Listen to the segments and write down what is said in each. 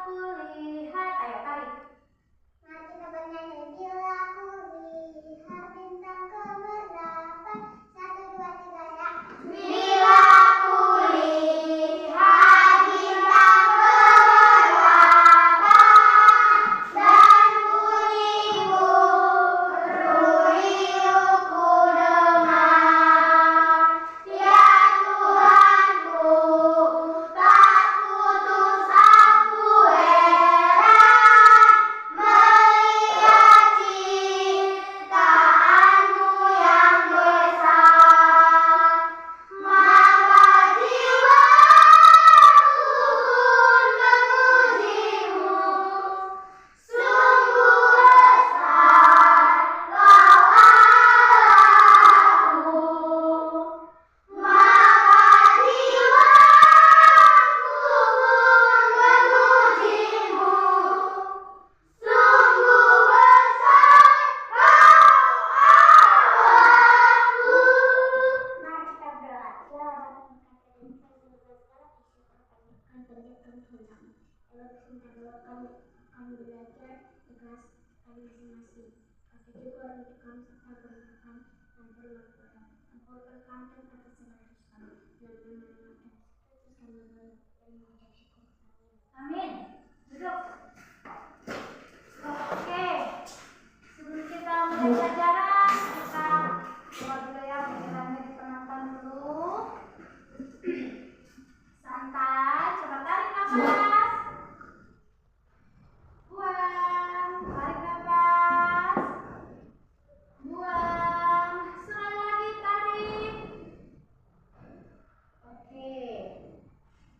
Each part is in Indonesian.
ku lihat, ayo tarik. Mari kita bernyanyi. Bila ku lihat bintang keberapa, 1, 2, 3 ya. Bila ku lihat bintang keberapa dan bunyimu riuhku dengar, ya Tuhanku, tak putus aku heran melihat ciptaanmu yang besar. Maka jiwaku pun memujimu, sungguh besar Kau Allahku. Maka jiwaku pun memujimu, sungguh besar Kau Allahku. Mari kita berdoa. Ya Rabbana kami belajar di kelas kami masing-masing. Kasih juga orang kami serta bermanfaat dan bermanfaat. Ampun kami atas segala dosa kami. Dan menerima Yesus kami dan mengucap syukur. Amin. Duduk. Oke. Sebelum kita mulai pelajaran, kita doa dulu ya, pikirannya ditenangkan dulu. Santai, coba tarik nafas. Buang, tarik nafas. Buang, sekali lagi tarik. Oke.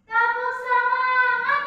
Tepuk semangat.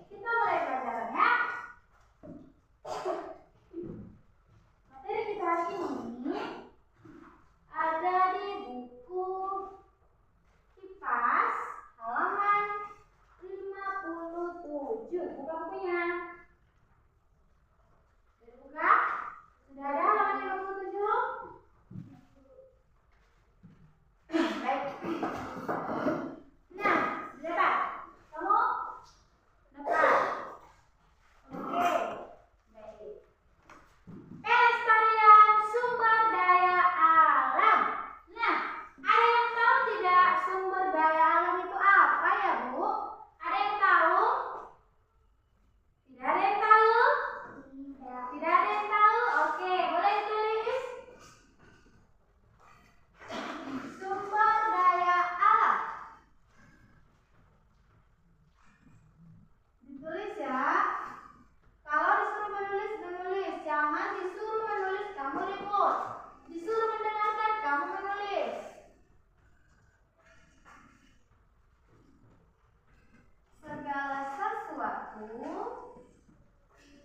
Kita mulai pelajaran ya. Materi kita hari ini ada di buku Kipas halaman 57. Buka bukunya. Sudah buka? Sudah ada halaman 57? Baik. Nah, sudah dapat? Kamu? Dapat? Oke. Baik. Pelestarian sumber daya alam. Nah, ada yang tahu tidak sumber daya alam itu apa ya, Bu? Ada yang tahu? Tidak ada yang tahu? Tidak ada yang tahu? Oke, boleh tulis. Sumber daya alam. Ditulis ya. Kalau disuruh menulis, menulis. Jangan disuruh menulis, kamu ribut. Disuruh mendengarkan, kamu menulis. Segala sesuatu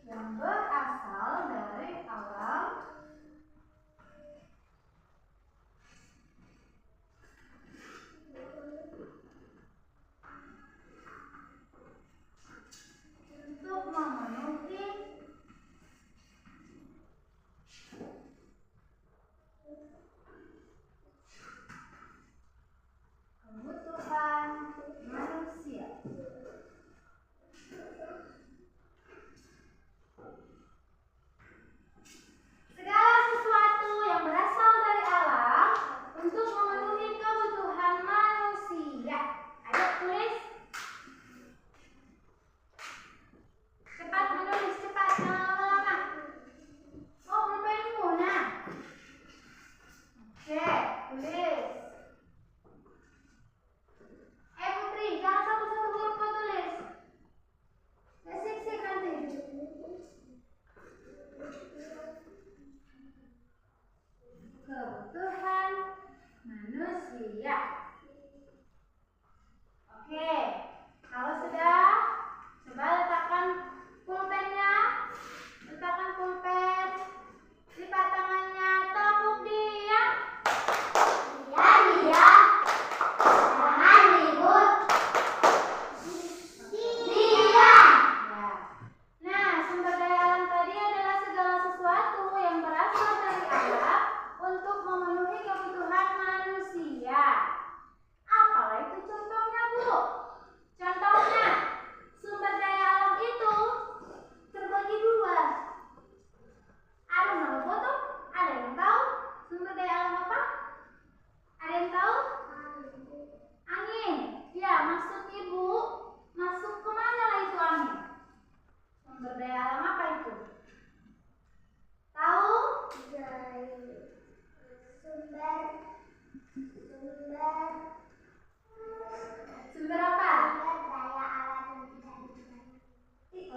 yang berasal dari alam untuk memenuhi kebutuhan manusia. Sekarang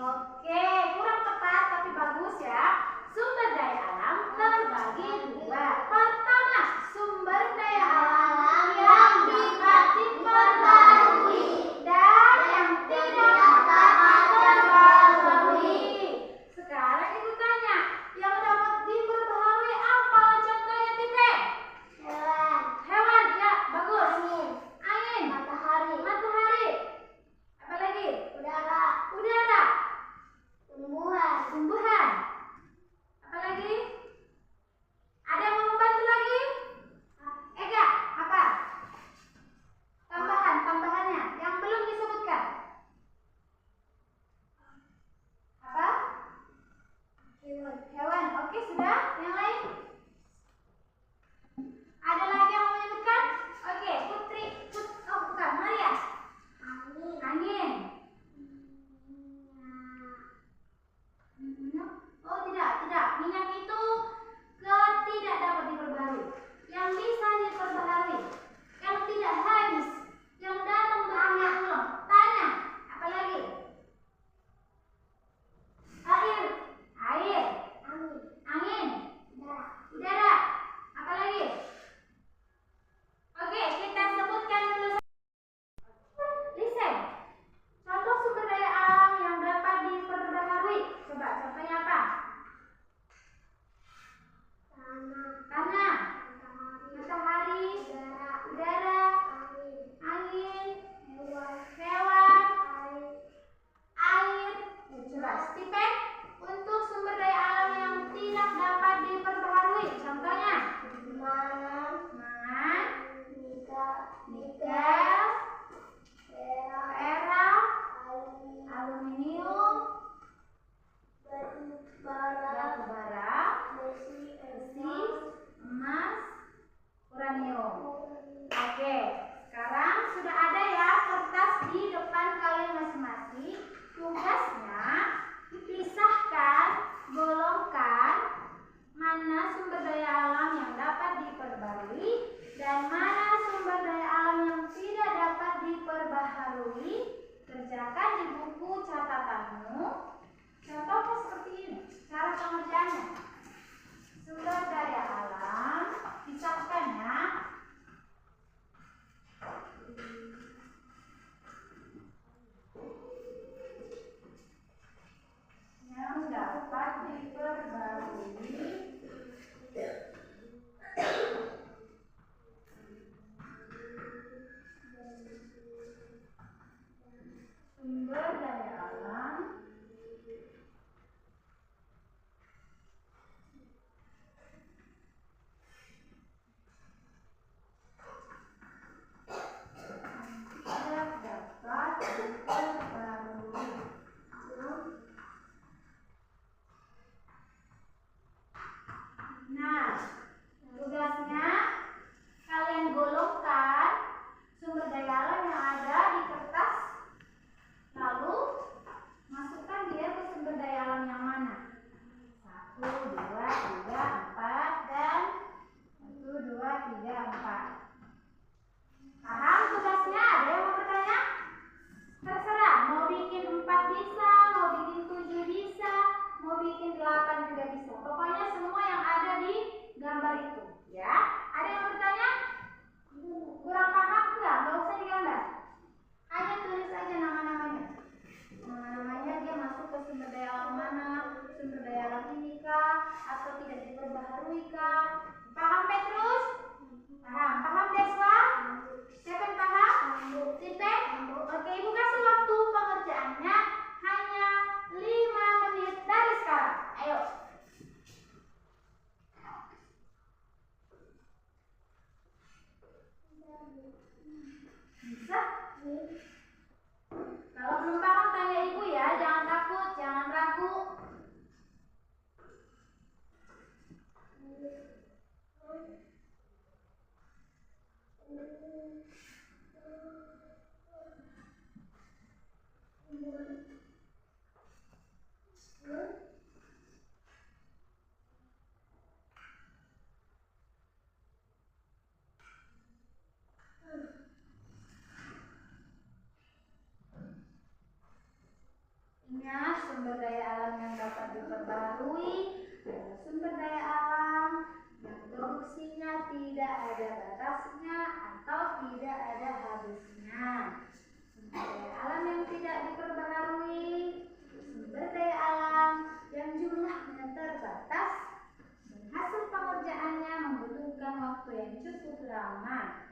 Oke, kurang tepat tapi bagus ya. Sumber daya alam terbagi dua. Pertama, sumber daya alam yang dapat diperbarui dan yang tidak dapat diperbarui. Sekarang ibu tanya, yang dapat diperbarui apa contohnya, Tipe? Hewan. Hewan, ya, bagus. Angin. Angin. Matahari. Matahari. Apa lagi? Udara. Udara. Tumbuhan. Tumbuhan. Apa lagi? Ada yang mau membantu lagi? Ega, apa? Tambahannya yang belum disebutkan. Apa? Hewan. Hewan. Oke, sudah. Yang lain? Ada lagi yang mau menyebutkan? Oke, Putri. Oh, bukan. Maria. Angin. Angin. Oh, tidak. Minyak itu tidak dapat diperbarui. Yang bisa diperbarui, yang tidak habis, yang datang berulang-ulang. Tanah. Apa lagi? Air. Angin. Udara. Apa lagi? Oke, kita sebutkan dulu. Listen. Contoh sumber daya alam yang dapat diperbarui. Coba contohnya apa? Tanah. Matahari. Udara. Angin. Hewan. Air. Coba Stephen, untuk sumber daya alam yang tidak dapat diperbarui. Contohnya? Mangan. Nikel. Perak. Aluminium. Batu bara. Besi. Emas. Uranium. Oke, sekarang sudah ada ya kertas di depan kalian masing-masing. Tugasnya pisahkan, golongkan mana sumber daya alam yang dapat diperbarui dan mana sumber daya alam yang tidak dapat diperbaharui. Kerjakan di buku catatanmu. Contohnya seperti ini, cara pengerjaannya. Sumber daya alam, pisahkan ya. Yang dapat diperbarui. Sumber daya alam tidak dapat diperbarui. Nah, tugasnya kalian golongkan sumber daya alam yang ada di kertas, lalu masukkan dia ke sumber daya alam yang mana? 1, 2, 3, 4 dan 1, 2, 3, 4. Paham tugasnya? Ada yang mau bertanya? Terserah, mau bikin 4 bisa, mau bikin 7 bisa, mau bikin 8 juga bisa. Pokoknya semua yang ada di gambar itu, ya. Ada yang bertanya? Kurang paham enggak? Enggak usah digambar. Hanya tulis aja nama-namanya. Nama-namanya dia masuk ke sumber daya alam mana, sumber daya alam ini kah, atau tidak diperbaharui kah? Paham Petrus? Paham Deswa? Siapa yang paham? Tipe? Oke, ibu kasih waktu pengerjaannya hanya 5 menit dari sekarang. Ayo. Bisa? Kalau belum paham tanya ibu ya, jangan takut, jangan ragu. sumber daya alam yang dapat diperbaharui adalah sumber daya alam yang produksinya tidak ada batasnya atau tidak ada habisnya. Sumber daya alam yang tidak diperbaharui, sumber daya alam yang jumlahnya terbatas dan hasil pengerjaannya membutuhkan waktu yang cukup lama.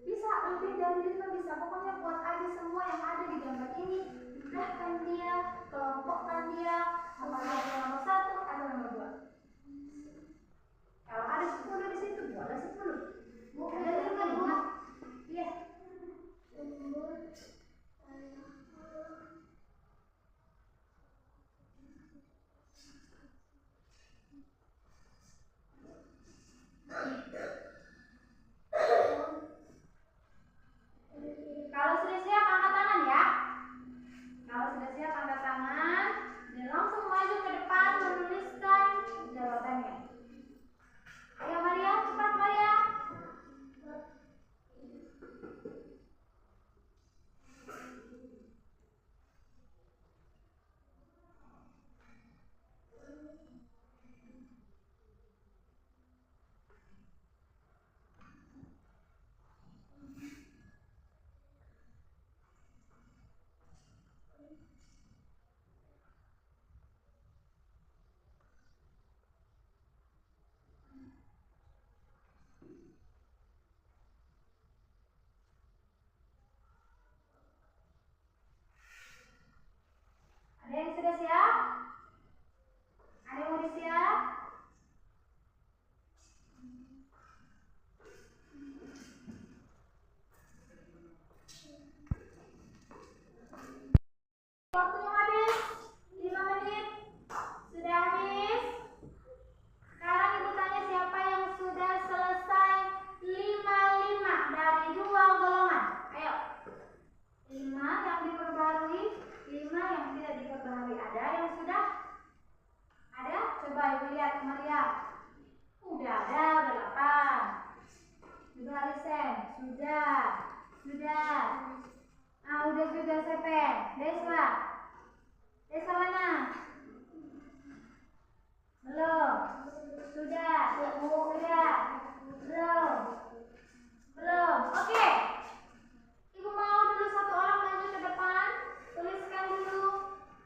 Bisa lebih dari 5 bisa, pokoknya buat aja semua yang ada di gambar ini. Mudahkan dia, kelompokkan dia, apakah itu nomor 1 atau nomor 2. Kalau ada 10 di situ, buatlah 10. Ada 5. Iya. Kalau sudah siap angkat tangan ya. Kalau sudah siap angkat tangan dan langsung maju ke depan menuliskan jawabannya. Ayo Maria, cepat Maria. Ada yang sudah siap? Ada yang udah siap? Waktunya habis 5 menit. Sudah habis. Sekarang ibu tanya siapa yang sudah selesai 5 dari 2 golongan. Ayo. 5 yang diperbarui, 5 yang tidak diperbarui. Ada yang sudah? Ada? Coba ibu lihat Maria. Udah ada, udah 8. Ibu Alisen, sudah. Udah juga Sepen. Deswa. Deswa mana? Belum. Sudah. Belum. Oke. Ibu mau dulu satu orang maju ke depan. Tuliskan dulu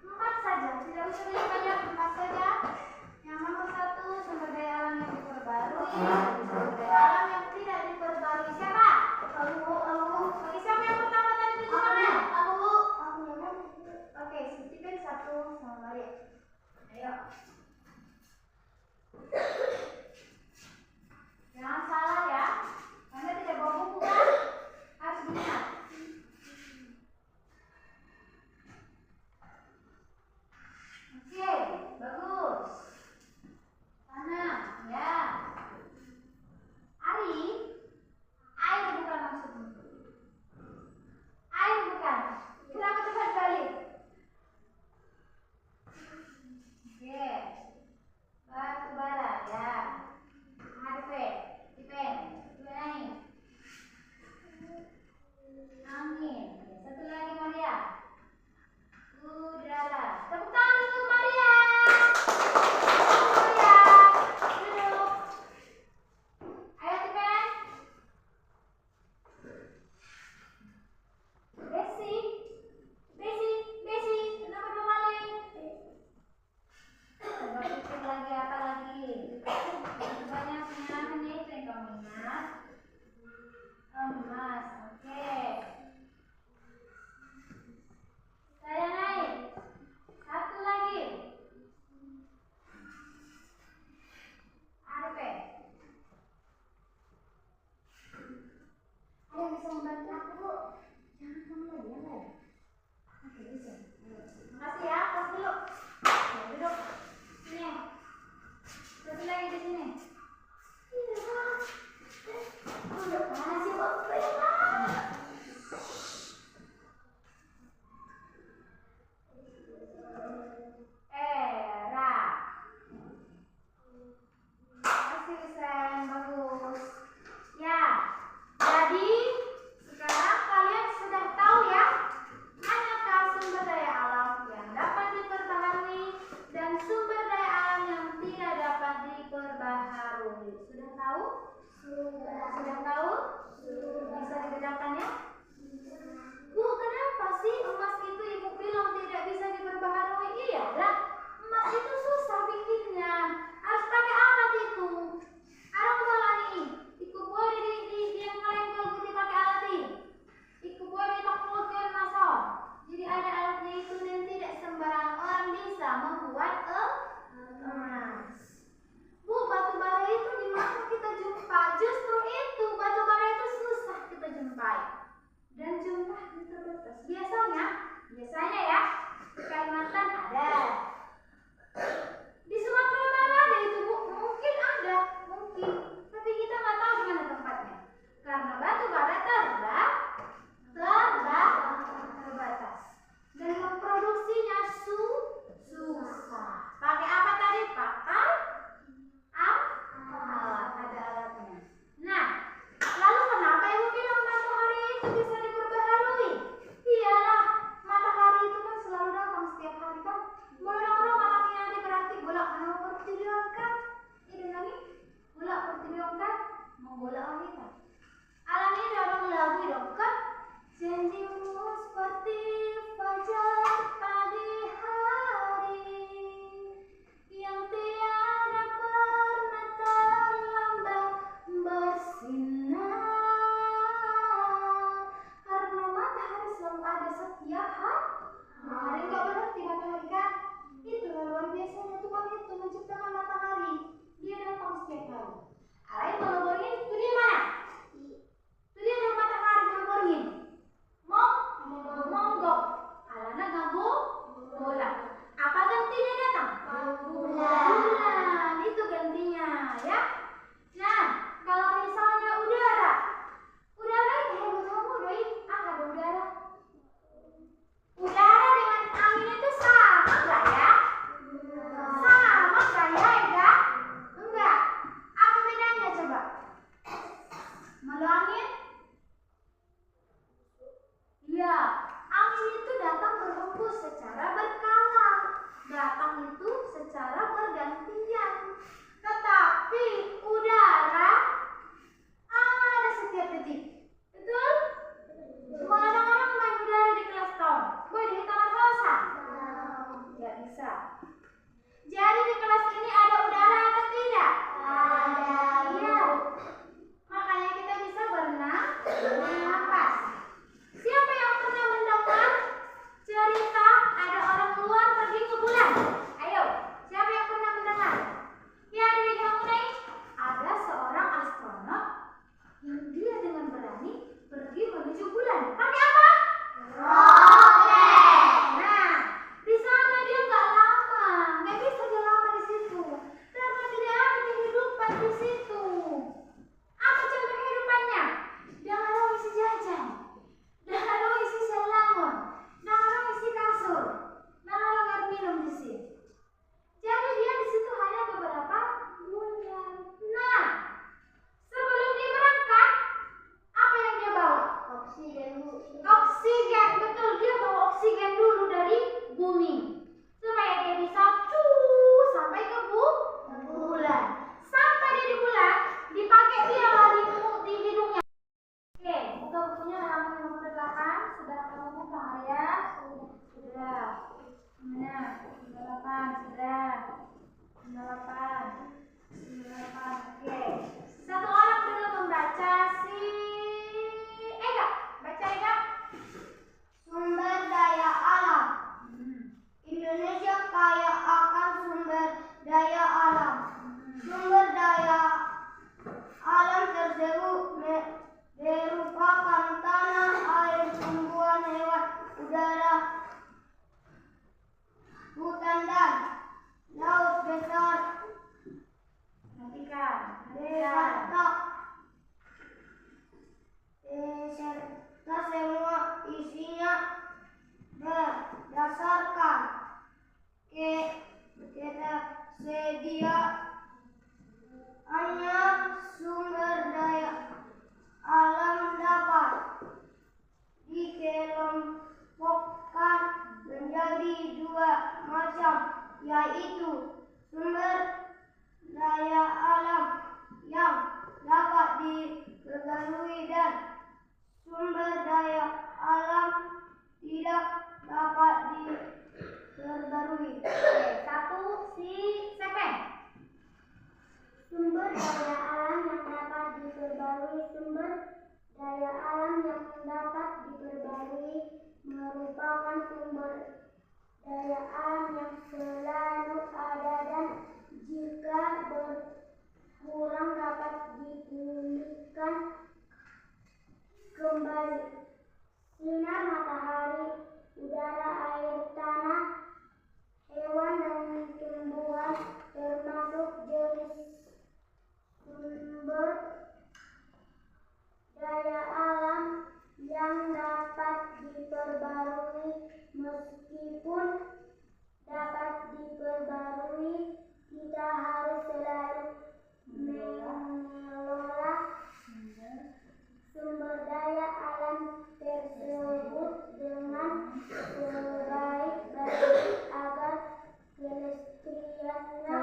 4 saja. Tidak usah tulis banyak, 4 saja. Yang nomor 1 sumber daya alam yang diperbarui, sumber daya alam yang tidak diperbarui. Siapa? Oke, siapa yang pertama tadi tunjuk tangan? Oke, Stephen 1 sama Maria. Ayo. Jangan salah ya. Napas. Siapa yang pernah mendengar cerita ada orang luar pergi ke bulan? Ayo, siapa yang pernah mendengar? Ya, ada yang mulai. Ada seorang astronot yang dia dengan berani pergi menuju bulan. Pakai apa? Roket. Nah, di sana dia nggak lama, nggak bisa dia lama di situ karena tidak ada kehidupan di situ. Apa contoh kehidupannya? Danau isi jajan, danau isi selamon, danau isi kasur, danau air minum di sini. Jadi dia di situ hanya beberapa bulan. Nah, sebelum dia berangkat, apa yang dia bawa? Oksigen Bu. Oksigen, betul, dia bawa oksigen dulu dari bumi supaya dia bisa sampai ke bulan. Sampai dia di bulan, dipakai dia lari di hidungnya. Oke, buka bukunya halaman 58. Sudah kamu buka ya? Sudah. Mana? 58 sudah. 58. 58. Oke. Satu orang dulu membaca si Ega. Baca Ega. Sumber daya alam. Indonesia kaya akan sumber daya alam. Sumber daya alam tersebut merupakan tanah, air, tumbuhan, hewan, udara, hutan dan laut besar Perhatikan. beserta semua isinya berdasarkan ketersediaannya. Sumber daya alam dapat dikelompokkan menjadi dua macam, yaitu sumber daya alam yang dapat diperbarui dan sumber daya alam tidak dapat diperbarui. Oke, satu si Sepen. Sumber daya alam yang dapat diperbarui. Sumber daya alam yang dapat diperbarui merupakan sumber daya alam yang selalu ada dan jika berkurang dapat dipulihkan kembali. Sinar matahari, udara, air, tanah, hewan dan tumbuhan termasuk jenis sumber daya alam yang dapat diperbarui. Meskipun dapat diperbarui, kita harus selalu mengelola sumber daya alam tersebut dengan sebaik-baiknya agar kelestariannya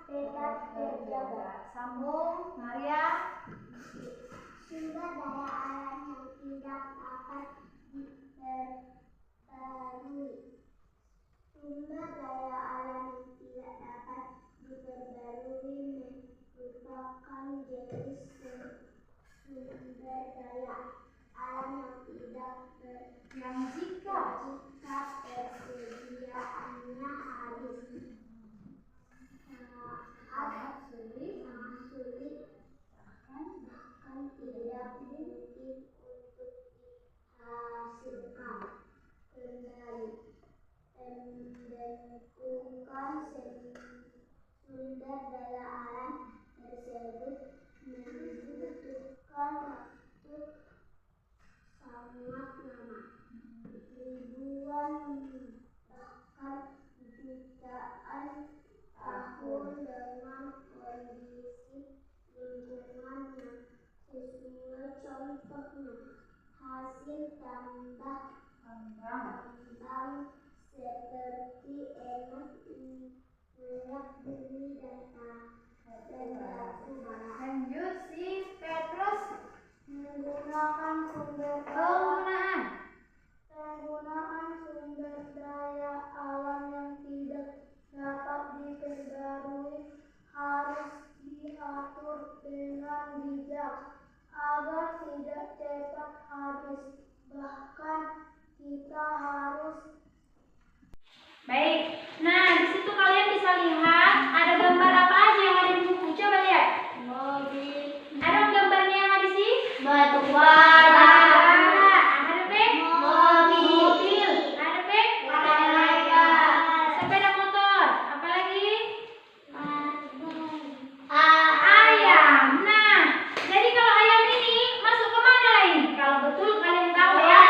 tetap terjaga. Sambung, Maria. Sumber daya alam yang tidak dapat diperbarui. Sumber daya alam yang tidak dapat diperbarui merupakan jenis sumber daya alam yang tidak Jika tersediaannya habis. Sangat sulit bahkan tidak mungkin untuk dihasilkan kembali. Pembentukan sumber daya alam tersebut membutuhkan waktu sangat lama, ribuan bahkan jutaan tahun, dengan kondisi lingkungan yang sesuai. Contohnya hasil tambang seperti emas, minyak bumi, dan batu bara. lanjut si Petrus. Menggunakan sumber daya alam yang tidak dapat diperbarui harus agar tidak cepat habis. Bahkan kita harus. Baik. Nah, di situ kalian bisa lihat ada gambar apa aja yang ada di buku. Coba lihat. Mobil. Ada gambarnya yang ada di sini? Batu bara. Ada Bek? Mobil. Ada Bek? Kereta. Sepeda motor. Apa lagi? Ayam. Nah, jadi kalau ayam ini masuk ke mana lain? Kalau betul kalian tahu ya.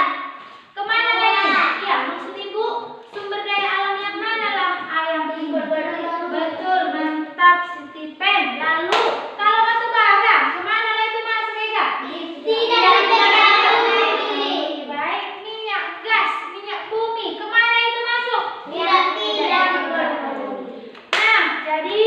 Kemana lain? Iya, maksud ibu sumber daya alam yang mana lah ayam ini? Betul, mantap Stephen. Lalu kalau batu bara, kemana lah itu masuk Ega? Tidak diperbarui. Baik, minyak gas, minyak bumi, kemana itu masuk? Tidak diperbarui. Nah, jadi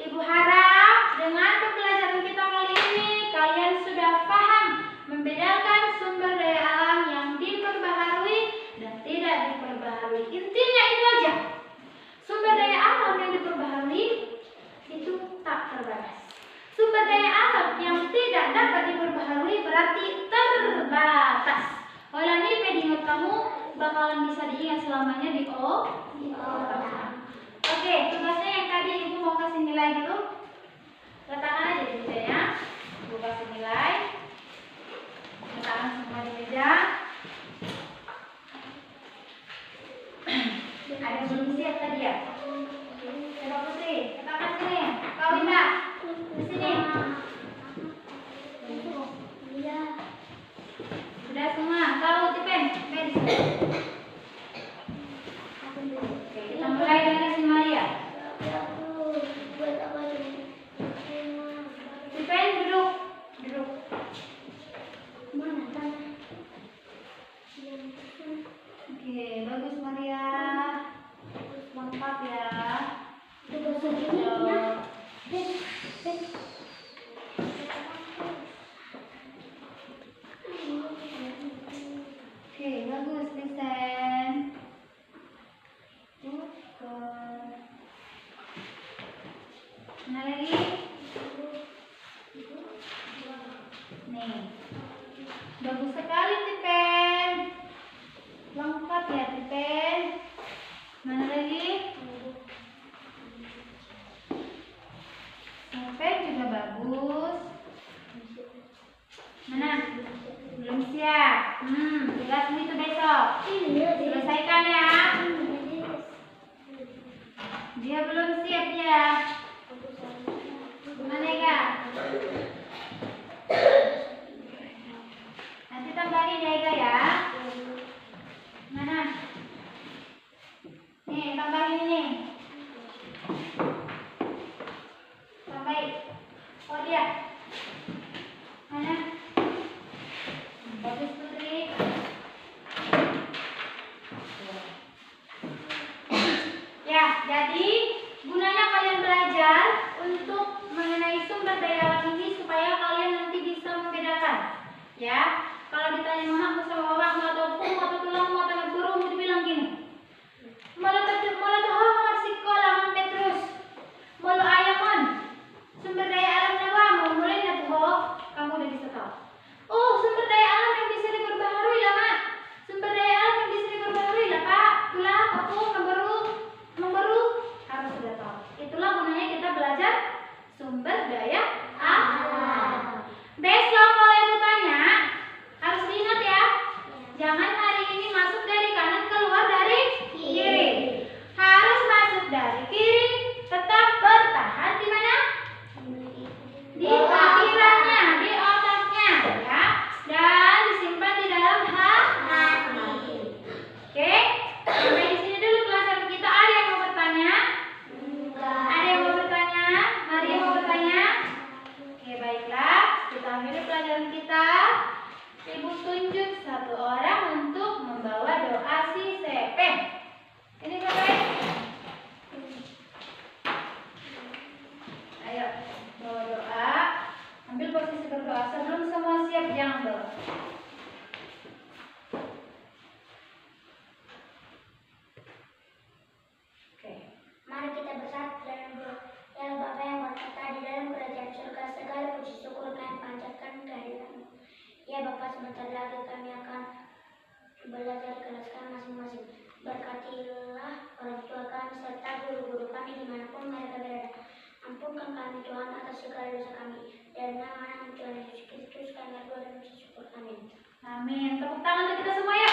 ibu harap dengan pembelajaran kita kali ini kalian sudah paham membedakan sumber daya alam yang diperbaharui dan tidak diperbaharui. Intinya itu aja. Sumber daya alam yang diperbaharui itu tak terbatas. Sumber daya alam yang tidak dapat diperbaharui berarti terbatas. Kalau ini pedingat kamu bakalan bisa diingat selamanya di otak. Oke, tugasnya yang tadi ibu mau kasih nilai dulu. Letakkan aja di meja ya. Ibu kasih nilai. Letakkan semua di meja. Ada yang belum siap tadi ya? Coba Putri, letakkan sini. Kau Winda, di sini. Sudah semua. Kau Tipen, main di sini. Oke, kita mulai dari si Maria. Tipen duduk. Oke, bagus Maria. Lengkap ya. Oke, bagus Vincent. Mana lagi? Nih. Bagus sekali Tipen. Lengkap ya Tipen. Mana lagi? Tipen juga bagus. Mana? Belum siap. Tugasmu itu besok. Selesaikan ya. Dia belum siap ya. Mana Ega? Nanti tambahin ya Ega ya. Mana? Nih, tambahin ini. Tambahin. Oh dia. Mana? Bagus Putri. Ya, jadi gunanya kalian belajar untuk mengenai sumber daya alam ini supaya kalian nanti bisa membedakan. Ya, kalau ditanya mama sama orang atau pung atau tulangmu atau burung dibilang gini. Malah tahu sekolah mampet terus. Malu ayamon. Sumber daya alam nawa mulai na tuh sebentar lagi kami akan belajar kelas kami masing-masing. Berkatilah orang tua kami serta guru-guru kami dimanapun mereka berada. Ampunkan kami Tuhan atas segala dosa kami. Dan nama Tuhan Yesus Kristus kami berdoa dan bersyukur. Amin. Amin. Tepuk tangan untuk kita semua ya.